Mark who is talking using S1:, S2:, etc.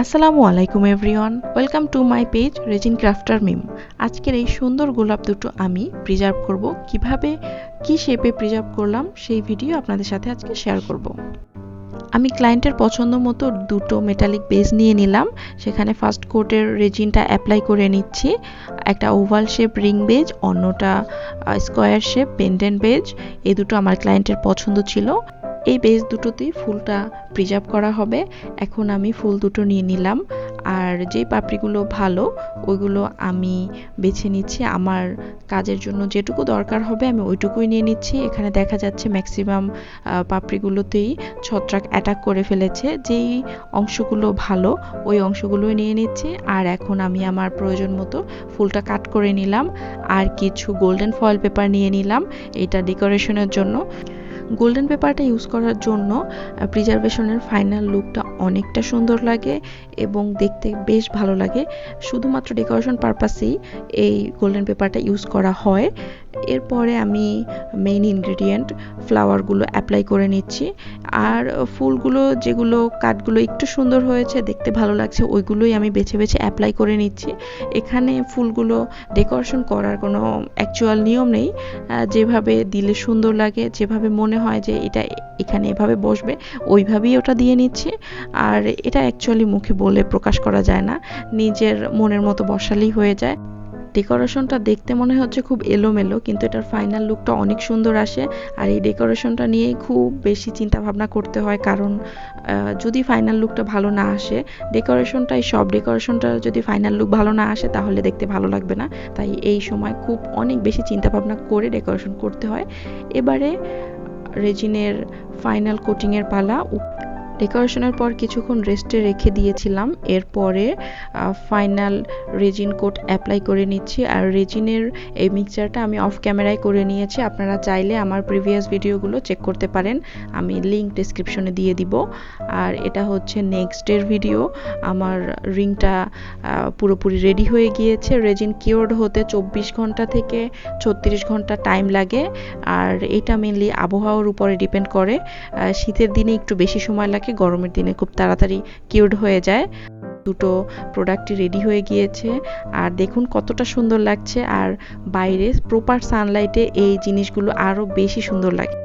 S1: আসসালামু আলাইকুম everyone, welcome to my page resin crafter Mim. আজকের এই সুন্দর গোলাপ দুটো আমি প্রিজার্ভ করব, কিভাবে কি শেপে প্রিজার্ভ করলাম সেই ভিডিও আপনাদের সাথে আজকে শেয়ার করব। আমি ক্লায়েন্টের পছন্দ মতো দুটো মেটালিক বেজ নিয়ে নিলাম, সেখানে ফার্স্ট কোটের রেজিনটা অ্যাপ্লাই করে নিচ্ছি। একটা ওভাল শেপ রিং বেজ, অন্যটা স্কোয়ার শেপ পেন্ডেন্ট বেজ। এই দুটো আমার ক্লায়েন্টের পছন্দ ছিল। এই বেজ দুটোতেই ফুলটা প্রিজার্ভ করা হবে। এখন আমি ফুল দুটো নিয়ে নিলাম, আর যেই পাপড়িগুলো ভালো ওইগুলো আমি বেছে নিচ্ছি। আমার কাজের জন্য যেটুকু দরকার হবে আমি ওইটুকুই নিয়ে নিচ্ছি। এখানে দেখা যাচ্ছে ম্যাক্সিমাম পাপড়িগুলোতেই ছত্রাক অ্যাটাক করে ফেলেছে। যেই অংশগুলো ভালো ওই অংশগুলোই নিয়ে নিচ্ছি। আর এখন আমি আমার প্রয়োজন মতো ফুলটা কাট করে নিলাম, আর কিছু গোল্ডেন ফয়েল পেপার নিয়ে নিলাম এটা ডেকোরেশনের জন্য। গোল্ডেন পেপারটা ইউজ করার জন্য প্রিজার্ভেশনের ফাইনাল লুকটা অনেকটা সুন্দর লাগে এবং দেখতে বেশ ভালো লাগে। শুধুমাত্র ডেকোরেশন পারপাসেই এই গোল্ডেন পেপারটা ইউজ করা হয়। এরপরে আমি মেইন ইনগ্রেডিয়েন্ট ফ্লাওয়ারগুলো অ্যাপ্লাই করে নিচ্ছি, আর ফুলগুলো যেগুলো কাঠগুলো একটু সুন্দর হয়েছে, দেখতে ভালো লাগছে, ওইগুলোই আমি বেছে বেছে অ্যাপ্লাই করে নিচ্ছি। এখানে ফুলগুলো ডেকোরেশন করার কোনো অ্যাকচুয়াল নিয়ম নেই, যেভাবে দিলে সুন্দর লাগে, যেভাবে মনে হয় যে এটা এখানে এভাবে বসবে ওইভাবেই ওটা দিয়ে নিচ্ছি। আর এটা অ্যাকচুয়ালি মুখে বলে প্রকাশ করা যায় না, নিজের মনের মতো বসালেই হয়ে যায়। ডেকোরেশনটা দেখতে মনে হচ্ছে খুব এলোমেলো, কিন্তু এটার ফাইনাল লুকটা অনেক সুন্দর আসে। আর এই ডেকোরেশনটা নিয়েই খুব বেশি চিন্তা ভাবনা করতে হয়, কারণ যদি ফাইনাল লুকটা ভালো না আসে, ডেকোরেশনটা যদি ফাইনাল লুক ভালো না আসে তাহলে দেখতে ভালো লাগবে না। তাই এই সময় খুব অনেক বেশি চিন্তা ভাবনা করে ডেকোরেশন করতে হয়। এবারে রেজিনের ফাইনাল কোটিংয়ের পালা। ডেকোরেশনের পর কিছুক্ষণ রেস্টে রেখে দিয়েছিলাম, এরপরে ফাইনাল রেজিন কোট অ্যাপ্লাই করে নিচ্ছি। আর রেজিনের এই মিক্সচারটা আমি অফ ক্যামেরায় করে নিয়েছি, আপনারা চাইলে আমার প্রিভিয়াস ভিডিওগুলো চেক করতে পারেন, আমি লিঙ্ক ডেসক্রিপশনে দিয়ে দিব। আর এটা হচ্ছে নেক্সট ডের ভিডিও। আমার রিংটা পুরোপুরি রেডি হয়ে গিয়েছে। রেজিন কিওর্ড হতে 24 ঘন্টা থেকে 36 ঘন্টা টাইম লাগে, আর এটা মেনলি আবহাওয়ার উপরে ডিপেন্ড করে। শীতের দিনে একটু বেশি সময় লাগে, গরমের দিনে খুব তাড়াতাড়ি কিউরড হয়ে যায়। দুটো প্রোডাক্টই রেডি হয়ে গিয়েছে, আর দেখুন কতটা সুন্দর লাগছে। আর বাইরে প্রপার সানলাইটে এই জিনিসগুলো আরও বেশি সুন্দর লাগে।